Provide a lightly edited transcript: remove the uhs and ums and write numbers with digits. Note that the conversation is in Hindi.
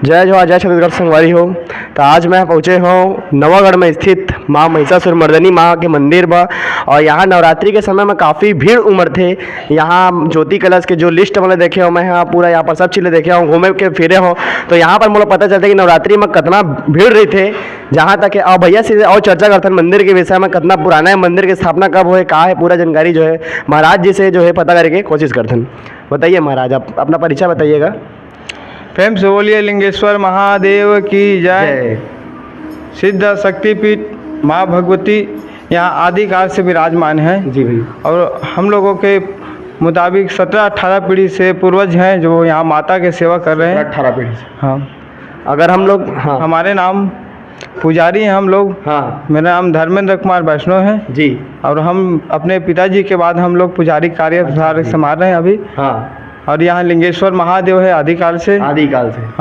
जय जवाहर जय छत्तीसगढ़ संगवारी हो। तो आज मैं पहुँचे हूँ नवागढ़ में स्थित माँ महिषासुर मर्दिनी माँ के मंदिर बा। और यहाँ नवरात्रि के समय में काफ़ी भीड़ उमड़ थे। यहाँ ज्योति कलश के जो लिस्ट मैंने देखे हो, मैं यहाँ पूरा यहाँ पर सब चीज़ें देखे हूँ, घूमे के फिरे हो। तो यहाँ पर मुझे पता चलता है कि नवरात्रि में कितना भीड़ रही थे। जहाँ तक और भैया से और चर्चा करते हैं मंदिर के विषय में, कितना पुराना है मंदिर की स्थापना कब हुए, कहाँ है, पूरा जानकारी जो है महाराज जी से जो है पता करके कोशिश करते हैं। बताइए महाराज, आप अपना परिचय बताइएगा। प्रेम से बोलिए लिंगेश्वर महादेव की जय। सिद्ध शक्तिपीठ माँ भगवती यहाँ आदिकाल से विराजमान है जी भैया। और हम लोगों के मुताबिक 17-18 पीढ़ी से पूर्वज हैं जो यहाँ माता के सेवा कर रहे हैं। 18 पीढ़ी से। हाँ, अगर हम लोग हमारे नाम पुजारी हैं हम लोग। हाँ मेरा नाम धर्मेंद्र कुमार वैष्णव है जी। और हम अपने पिताजी के बाद हम लोग पुजारी कार्य संभाल रहे हैं अभी। हाँ, और यहाँ लिंगेश्वर महादेव है आदिकाल से। आदिकाल से। हाँ।